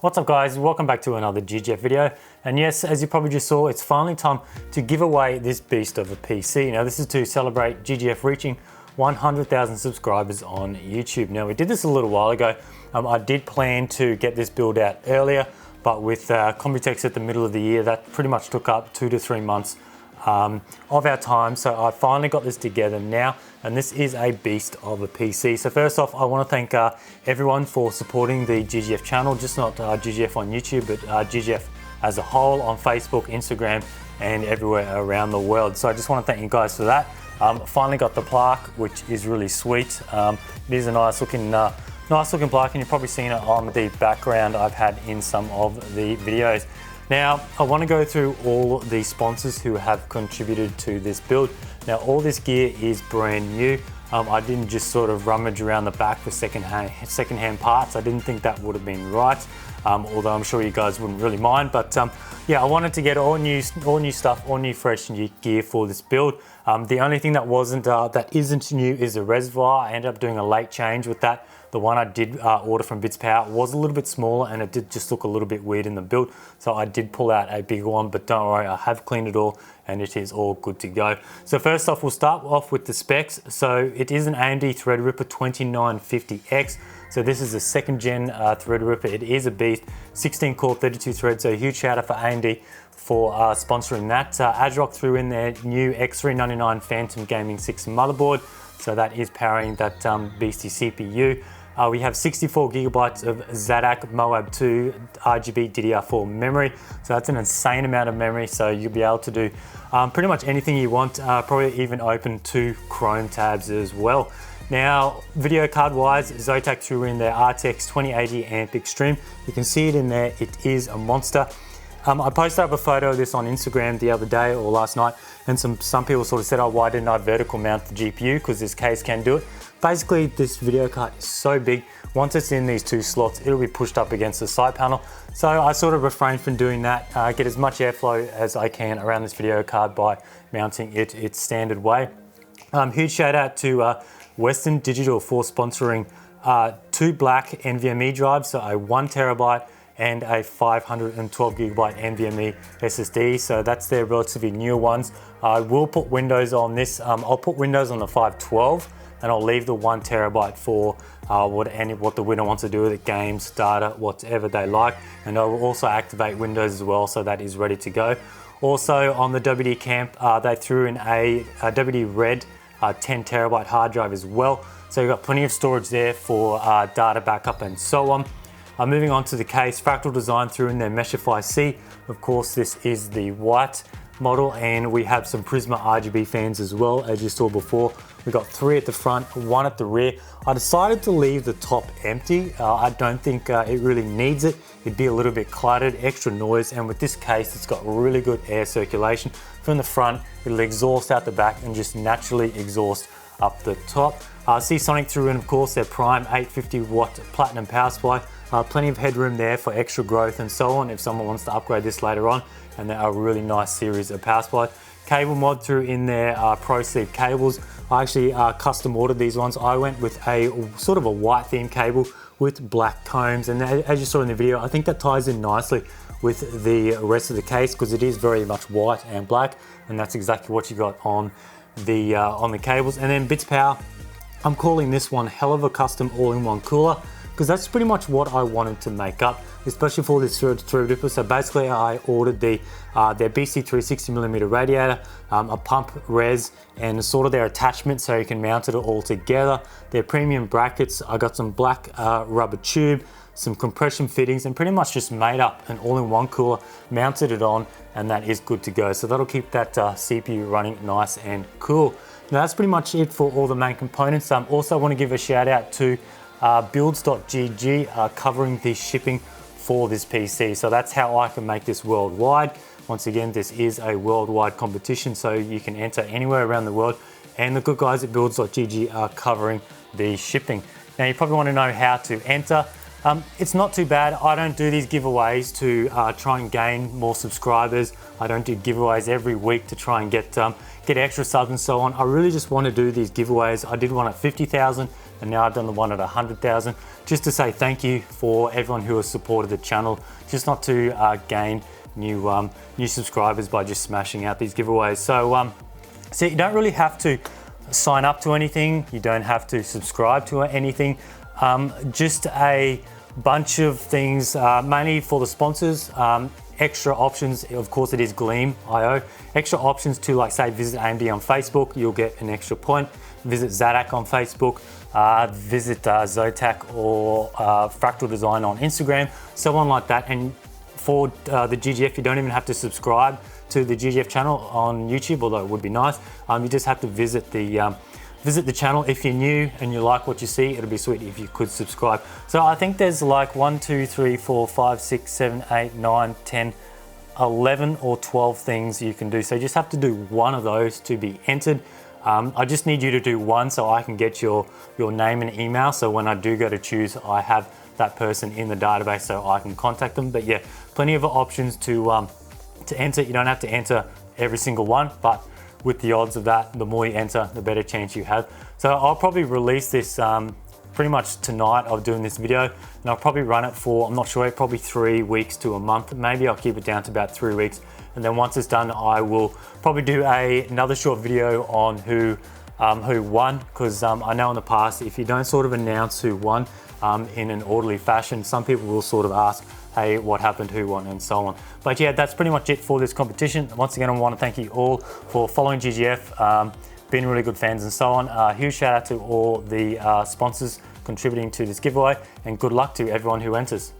What's up guys, welcome back to another GGF video. And yes, as you probably just saw, it's finally time to give away this beast of a PC. Now this is to celebrate GGF reaching 100,000 subscribers on YouTube. Now we did this a little while ago. I did plan to get this build out earlier, but with Computex at the middle of the year, that pretty much took up 2 to 3 months of our time. So I finally got this together now, and this is a beast of a PC. So first off, I want to thank everyone for supporting the GGF channel, just not GGF on YouTube, but GGF as a whole on Facebook, Instagram, and everywhere around the world. So I just want to thank you guys for that. Finally got the plaque, which is really sweet. It is a nice looking plaque, and you've probably seen it on the background I've had in some of the videos. Now, I want to go through all the sponsors who have contributed to this build. Now, all this gear is brand new. I didn't just sort of rummage around the back for secondhand parts. I didn't think that would have been right, although I'm sure you guys wouldn't really mind. But yeah, I wanted to get all new stuff, all new fresh gear for this build. The only thing that isn't new is the reservoir. I ended up doing a late change with that. The one I did order from Bitspower was a little bit smaller, and it did just look a little bit weird in the build. So I did pull out a bigger one, but don't worry, I have cleaned it all and it is all good to go. So first off, we'll start off with the specs. So it is an AMD Threadripper 2950X. So this is a second gen Threadripper. It is a beast, 16 core, 32 threads. So a huge shout out for AMD for sponsoring that. ASRock threw in their new X399 Phantom Gaming 6 motherboard. So that is powering that beastie CPU. We have 64 gigabytes of Zadak Moab 2 RGB DDR4 memory. So that's an insane amount of memory. So you'll be able to do pretty much anything you want, probably even open 2 Chrome tabs as well. Now, video card wise, ZOTAC threw in their RTX 2080 Amp Extreme. You can see it in there, it is a monster. I posted up a photo of this on Instagram the other day or last night, and some people sort of said, oh, why didn't I vertical mount the GPU? Because this case can do it. Basically, this video card is so big, once it's in these 2 slots, it'll be pushed up against the side panel. So I sort of refrain from doing that, get as much airflow as I can around this video card by mounting it its standard way. Huge shout out to Western Digital for sponsoring 2 black NVMe drives, so a 1 terabyte and a 512 gigabyte NVMe SSD. So that's their relatively new ones. I will put Windows on this. I'll put Windows on the 512, and I'll leave the 1 terabyte for what the winner wants to do with it, games, data, whatever they like. And I will also activate Windows as well, so that is ready to go. Also on the WD camp, they threw in a WD Red 10 terabyte hard drive as well. So you've got plenty of storage there for data backup and so on. Moving on to the case, Fractal Design threw in their Meshify C. Of course, this is the white model, and we have some Prisma RGB fans as well, as you saw before. We got 3 at the front, 1 at the rear. I decided to leave the top empty. I don't think it really needs it. It'd be a little bit cluttered, extra noise, and with this case, it's got really good air circulation. From the front, it'll exhaust out the back and just naturally exhaust up the top. Seasonic threw in, of course, their Prime 850 watt platinum power supply. Plenty of headroom there for extra growth and so on if someone wants to upgrade this later on, and they're a really nice series of power supplies. CableMod threw in their Pro Sleeved cables. I actually custom ordered these ones. I went with a sort of a white theme cable with black combs, and as you saw in the video, I think that ties in nicely with the rest of the case because it is very much white and black, and that's exactly what you got on the cables. And then Bitspower, I'm calling this one hell of a custom all-in-one cooler, because that's pretty much what I wanted to make up, especially for this Threadripper. So basically I ordered their BC360mm radiator, a pump res, and sort of their attachment so you can mount it all together. Their premium brackets, I got some black rubber tube, some compression fittings, and pretty much just made up an all-in-one cooler, mounted it on, and that is good to go. So that'll keep that CPU running nice and cool. Now that's pretty much it for all the main components. Also I want to give a shout out to builds.gg covering the shipping for this PC. So that's how I can make this worldwide. Once again, this is a worldwide competition, so you can enter anywhere around the world, and the good guys at builds.gg are covering the shipping. Now you probably want to know how to enter. It's not too bad. I don't do these giveaways to try and gain more subscribers. I don't do giveaways every week to try and get extra subs and so on. I really just want to do these giveaways. I did one at 50,000 and now I've done the one at 100,000, just to say thank you for everyone who has supported the channel, just not to gain new subscribers by just smashing out these giveaways. So you don't really have to sign up to anything, you don't have to subscribe to anything, just a bunch of things, mainly for the sponsors. Extra options, of course it is Gleam.io, extra options to, like, say, visit AMD on Facebook, you'll get an extra point. Visit Zadak on Facebook, visit ZOTAC or Fractal Design on Instagram, so on like that. And for the GGF, you don't even have to subscribe to the GGF channel on YouTube, although it would be nice. You just have to visit the channel. If you're new and you like what you see, it'll be sweet if you could subscribe. So I think there's like 1, 2, 3, 4, 5, 6, 7, 8, 9, 10, 11 or 12 things you can do. So you just have to do one of those to be entered. I just need you to do one so I can get your name and email. So when I do go to choose, I have that person in the database so I can contact them. But yeah, plenty of options to enter. You don't have to enter every single one, but with the odds of that, the more you enter, the better chance you have. So I'll probably release this pretty much tonight of doing this video, and I'll probably run it for, I'm not sure, probably 3 weeks to a month. Maybe I'll keep it down to about 3 weeks. And then once it's done, I will probably do another short video on who won, because I know in the past, if you don't sort of announce who won in an orderly fashion, some people will sort of ask, hey, what happened, who won, and so on. But yeah, that's pretty much it for this competition. Once again, I want to thank you all for following GGF, being really good fans and so on. Huge shout out to all the sponsors contributing to this giveaway, and good luck to everyone who enters.